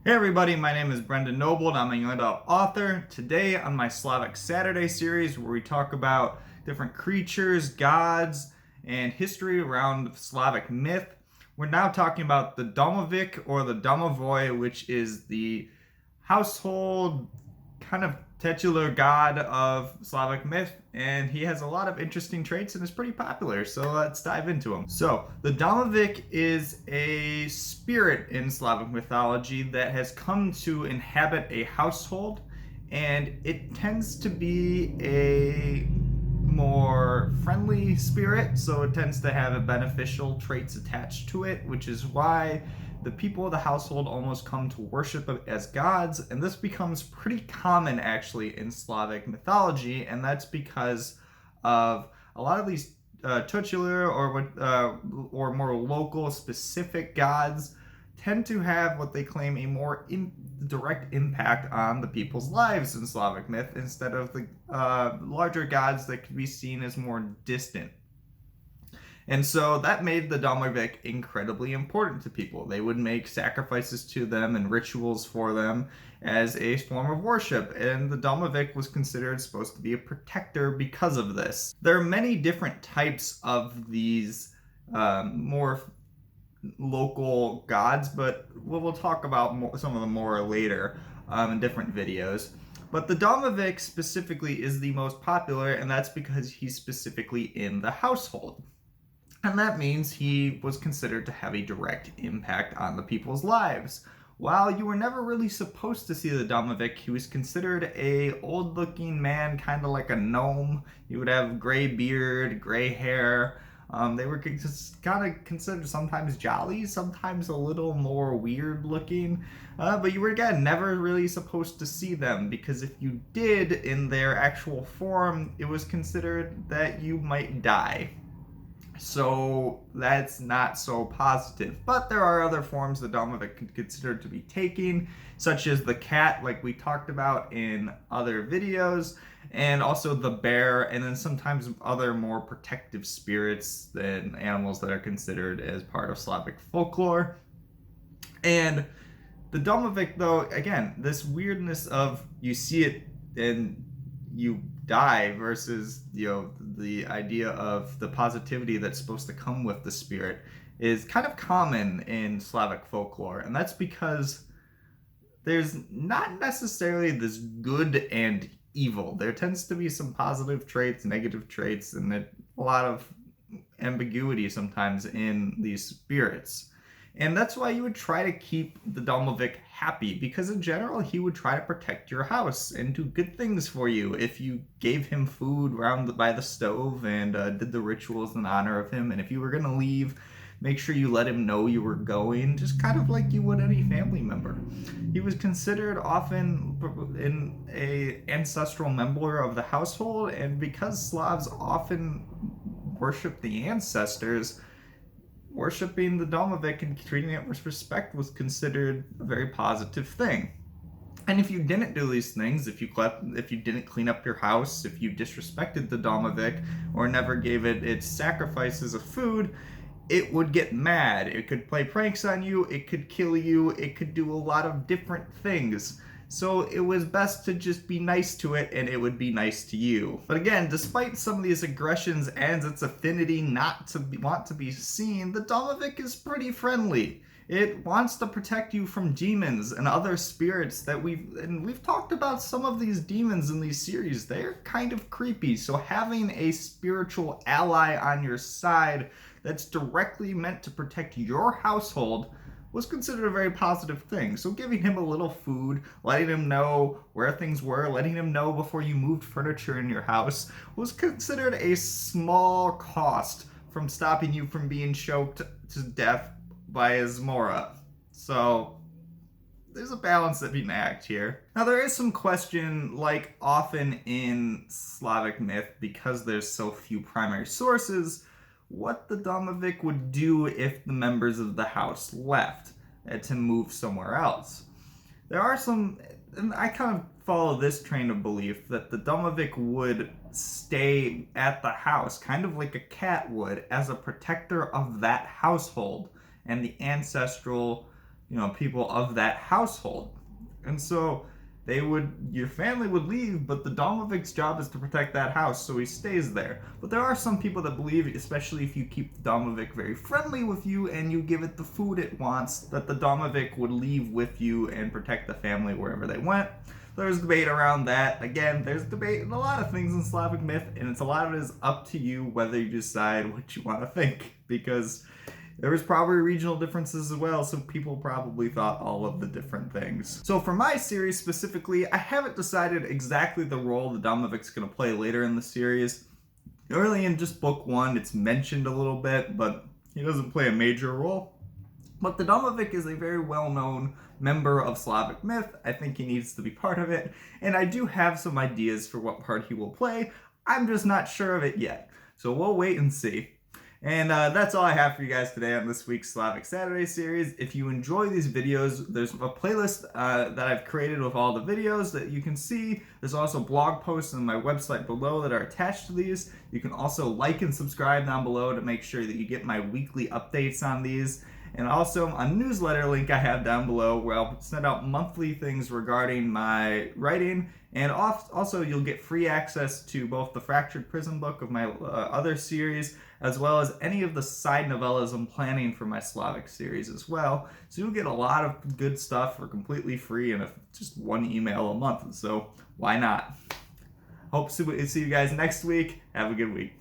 Hey everybody, my name is Brendan Noble and I'm a young adult author. Today on my Slavic Saturday series where we talk about different creatures, gods, and history around Slavic myth, we're now talking about the Domowik or the Domovoy, which is the household kind of titular god of Slavic myth, and he has a lot of interesting traits and is pretty popular. So let's dive into him. So the Domowik is a spirit in Slavic mythology that has come to inhabit a household, and it tends to be a more friendly spirit, so it tends to have beneficial traits attached to it, which is why the people of the household almost come to worship it as gods, and this becomes pretty common actually in Slavic mythology, and that's because of a lot of these titular or more local specific gods tend to have what they claim a more direct impact on the people's lives in Slavic myth instead of the larger gods that could be seen as more distant. And so that made the Domowik incredibly important to people. They would make sacrifices to them and rituals for them as a form of worship, and the Domowik was considered supposed to be a protector because of this. There are many different types of these more local gods, but we'll talk about some of them more later in different videos. But the Domowik specifically is the most popular, and that's because he's specifically in the household. And that means he was considered to have a direct impact on the people's lives. While you were never really supposed to see the Domowik, he was considered a old-looking man, kind of like a gnome. He would have gray beard, gray hair. They were kind of considered sometimes jolly, sometimes a little more weird looking. But you were, again, never really supposed to see them, because if you did in their actual form, it was considered that you might die. So that's not so positive. But there are other forms the Domowik could consider to be taking, such as the cat, like we talked about in other videos, and also the bear, and then sometimes other more protective spirits than animals that are considered as part of Slavic folklore. And the Domowik, though, again, this weirdness of you see it and you die versus the idea of the positivity that's supposed to come with the spirit is kind of common in Slavic folklore, and that's because there's not necessarily this good and evil. There tends to be some positive traits, negative traits, and a lot of ambiguity sometimes in these spirits. And that's why you would try to keep the Domowik happy, because in general he would try to protect your house and do good things for you if you gave him food by the stove and did the rituals in honor of him. And if you were going to leave, make sure you let him know you were going, just kind of like you would any family member. He was considered often in a ancestral member of the household, and because Slavs often worship the ancestors, worshipping the Domowik and treating it with respect was considered a very positive thing. And if you didn't do these things, if you didn't clean up your house, if you disrespected the Domowik or never gave it its sacrifices of food, it would get mad. It could play pranks on you, it could kill you, it could do a lot of different things. So it was best to just be nice to it, and it would be nice to you. But again, despite some of these aggressions and its affinity not to want to be seen, the Domowik is pretty friendly. It wants to protect you from demons and other spirits that we've talked about some of these demons in these series. They're kind of creepy, so having a spiritual ally on your side that's directly meant to protect your household was considered a very positive thing. So giving him a little food, letting him know where things were, letting him know before you moved furniture in your house was considered a small cost from stopping you from being choked to death by a Zmora. So there's a balance that being act here. Now there is some question, like often in Slavic myth, because there's so few primary sources, what the Domowik would do if the members of the house left to move somewhere else. There are some, and I kind of follow this train of belief, that the Domowik would stay at the house, kind of like a cat would, as a protector of that household and the ancestral people of that household. And so your family would leave, but the Domovik's job is to protect that house, so he stays there. But there are some people that believe, especially if you keep the Domovik very friendly with you and you give it the food it wants, that the Domovik would leave with you and protect the family wherever they went. There's debate around that. Again, there's debate in a lot of things in Slavic myth, and a lot of it is up to you whether you decide what you want to think, because there was probably regional differences as well, so people probably thought all of the different things. So for my series specifically, I haven't decided exactly the role the Domovik's going to play later in the series. Early in just book 1, it's mentioned a little bit, but he doesn't play a major role. But the Domovik is a very well-known member of Slavic myth. I think he needs to be part of it, and I do have some ideas for what part he will play. I'm just not sure of it yet, so we'll wait and see. And that's all I have for you guys today on this week's Slavic Saturday series. If you enjoy these videos, there's a playlist that I've created with all the videos that you can see. There's also blog posts on my website below that are attached to these. You can also like and subscribe down below to make sure that you get my weekly updates on these. And also a newsletter link I have down below where I'll send out monthly things regarding my writing. And also you'll get free access to both the Fractured Prism book of my other series, as well as any of the side novellas I'm planning for my Slavic series as well. So you'll get a lot of good stuff for completely free and just one email a month. So why not? Hope to see you guys next week. Have a good week.